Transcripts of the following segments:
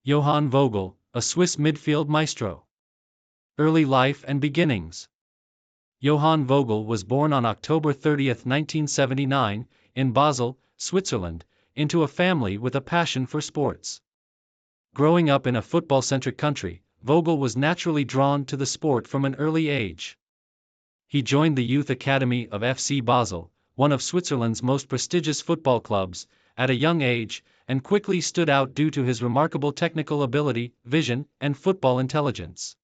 Johann Vogel, a Swiss midfield maestro. Early life and beginnings. Johann Vogel was born on October 30, 1979, in Basel, Switzerland, into a family with a passion for sports. Growing up in a football-centric country, Vogel was naturally drawn to the sport from an early age. He joined the youth academy of FC Basel, one of Switzerland's most prestigious football clubs, at a young age, and quickly stood out due to his remarkable technical ability, vision, and football intelligence.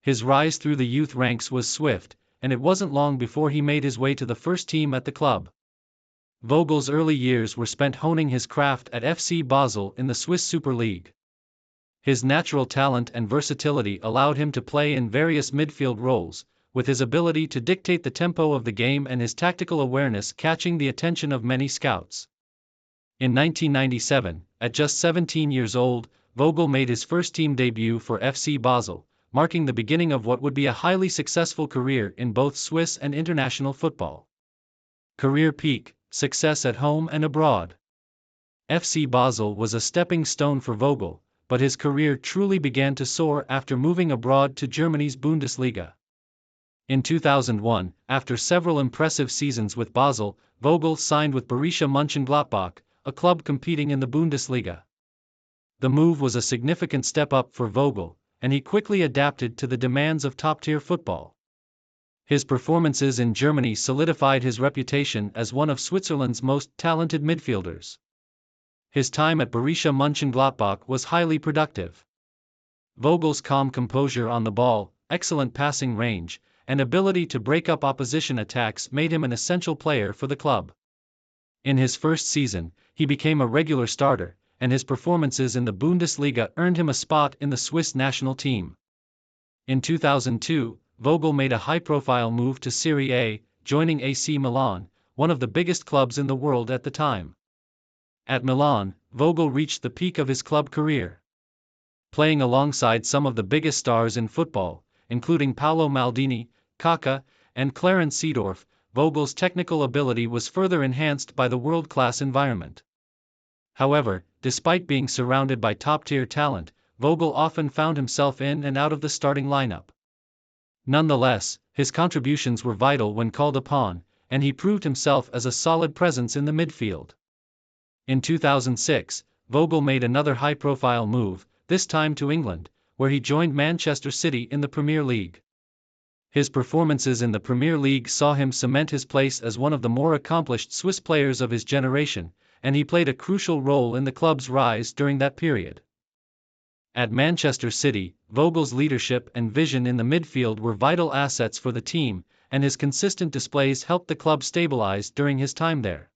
His rise through the youth ranks was swift, and it wasn't long before he made his way to the first team at the club. Vogel's early years were spent honing his craft at FC Basel in the Swiss Super League. His natural talent and versatility allowed him to play in various midfield roles, with his ability to dictate the tempo of the game and his tactical awareness catching the attention of many scouts. In 1997, at just 17 years old, Vogel made his first team debut for FC Basel, marking the beginning of what would be a highly successful career in both Swiss and international football. Career peak, success at home and abroad. FC Basel was a stepping stone for Vogel, but his career truly began to soar after moving abroad to Germany's Bundesliga. In 2001, after several impressive seasons with Basel, Vogel signed with Borussia Mönchengladbach, a club competing in the Bundesliga. The move was a significant step up for Vogel, and he quickly adapted to the demands of top-tier football. His performances in Germany solidified his reputation as one of Switzerland's most talented midfielders. His time at Borussia Mönchengladbach was highly productive. Vogel's calm composure on the ball, excellent passing range, and ability to break up opposition attacks made him an essential player for the club. In his first season, he became a regular starter, and his performances in the Bundesliga earned him a spot in the Swiss national team. In 2002, Vogel made a high-profile move to Serie A, joining AC Milan, one of the biggest clubs in the world at the time. At Milan, Vogel reached the peak of his club career. Playing alongside some of the biggest stars in football, including Paolo Maldini, Kaká, and Clarence Seedorf, Vogel's technical ability was further enhanced by the world-class environment. However, despite being surrounded by top-tier talent, Vogel often found himself in and out of the starting lineup. Nonetheless, his contributions were vital when called upon, and he proved himself as a solid presence in the midfield. In 2006, Vogel made another high-profile move, this time to England, where he joined Manchester City in the Premier League. His performances in the Premier League saw him cement his place as one of the more accomplished Swiss players of his generation, and he played a crucial role in the club's rise during that period. At Manchester City, Vogel's leadership and vision in the midfield were vital assets for the team, and his consistent displays helped the club stabilize during his time there.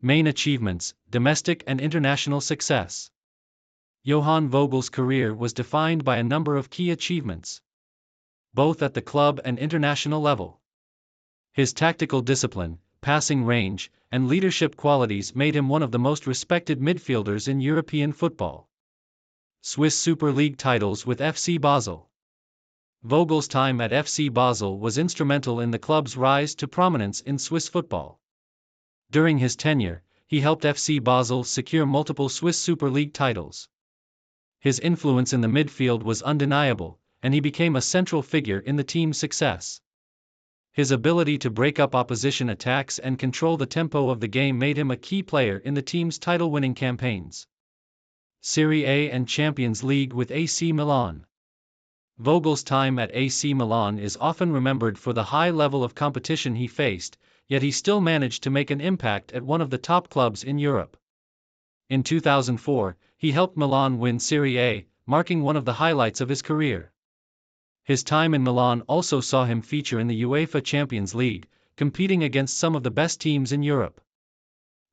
Main achievements, domestic and international success. Johann Vogel's career was defined by a number of key achievements, both at the club and international level. His tactical discipline, passing range, and leadership qualities made him one of the most respected midfielders in European football. Swiss Super League titles with FC Basel. Vogel's time at FC Basel was instrumental in the club's rise to prominence in Swiss football. During his tenure, he helped FC Basel secure multiple Swiss Super League titles. His influence in the midfield was undeniable, and he became a central figure in the team's success. His ability to break up opposition attacks and control the tempo of the game made him a key player in the team's title-winning campaigns. Serie A and Champions League with AC Milan. Vogel's time at AC Milan is often remembered for the high level of competition he faced, yet he still managed to make an impact at one of the top clubs in Europe. In 2004, he helped Milan win Serie A, marking one of the highlights of his career. His time in Milan also saw him feature in the UEFA Champions League, competing against some of the best teams in Europe.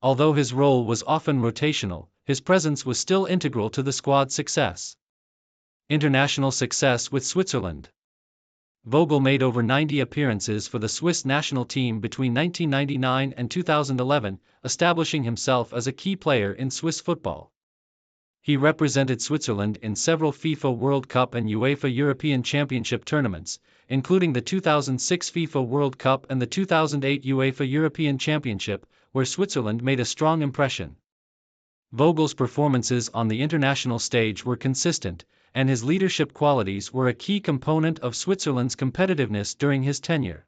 Although his role was often rotational, his presence was still integral to the squad's success. International success with Switzerland. Vogel made over 90 appearances for the Swiss national team between 1999 and 2011, establishing himself as a key player in Swiss football. He represented Switzerland in several FIFA World Cup and UEFA European Championship tournaments, including the 2006 FIFA World Cup and the 2008 UEFA European Championship, where Switzerland made a strong impression. Vogel's performances on the international stage were consistent, and his leadership qualities were a key component of Switzerland's competitiveness during his tenure.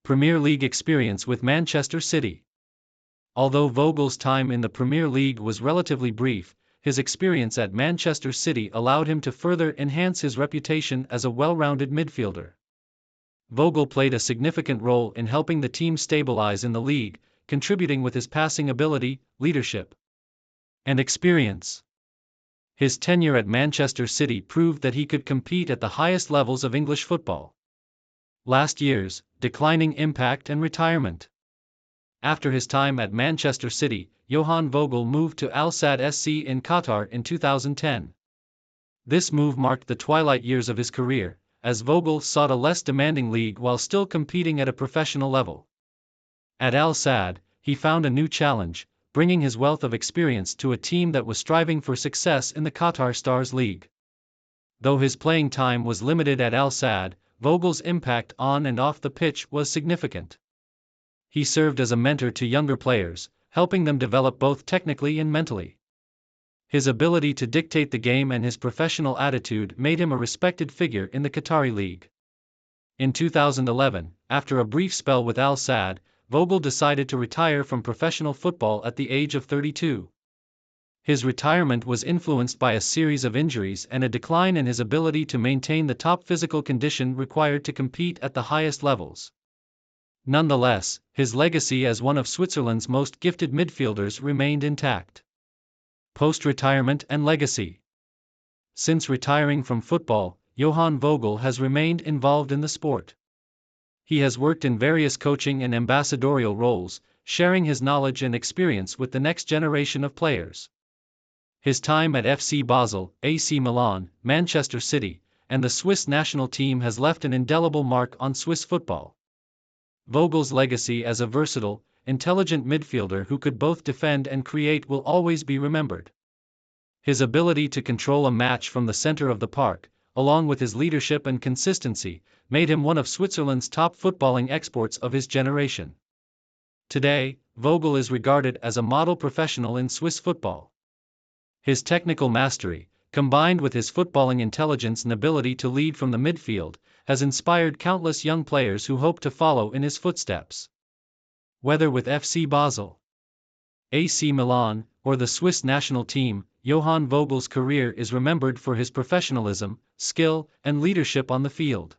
Premier League experience with Manchester City. Although Vogel's time in the Premier League was relatively brief, his experience at Manchester City allowed him to further enhance his reputation as a well-rounded midfielder. Vogel played a significant role in helping the team stabilize in the league, contributing with his passing ability, leadership, and experience. His tenure at Manchester City proved that he could compete at the highest levels of English football. Last year's declining impact and retirement. After his time at Manchester City, Johann Vogel moved to Al Sadd SC in Qatar in 2010. This move marked the twilight years of his career, as Vogel sought a less demanding league while still competing at a professional level. At Al Sadd, he found a new challenge, bringing his wealth of experience to a team that was striving for success in the Qatar Stars League. Though his playing time was limited at Al Sadd, Vogel's impact on and off the pitch was significant. He served as a mentor to younger players, helping them develop both technically and mentally. His ability to dictate the game and his professional attitude made him a respected figure in the Qatari League. In 2011, after a brief spell with Al Sadd, Vogel decided to retire from professional football at the age of 32. His retirement was influenced by a series of injuries and a decline in his ability to maintain the top physical condition required to compete at the highest levels. Nonetheless, his legacy as one of Switzerland's most gifted midfielders remained intact. Post-retirement and legacy. Since retiring from football, Johann Vogel has remained involved in the sport. He has worked in various coaching and ambassadorial roles, sharing his knowledge and experience with the next generation of players. His time at FC Basel, AC Milan, Manchester City, and the Swiss national team has left an indelible mark on Swiss football. Vogel's legacy as a versatile, intelligent midfielder who could both defend and create will always be remembered. His ability to control a match from the center of the park, along with his leadership and consistency, made him one of Switzerland's top footballing exports of his generation. Today, Vogel is regarded as a model professional in Swiss football. His technical mastery, combined with his footballing intelligence and ability to lead from the midfield, has inspired countless young players who hope to follow in his footsteps. Whether with FC Basel, AC Milan, or the Swiss national team, Johann Vogel's career is remembered for his professionalism, skill, and leadership on the field.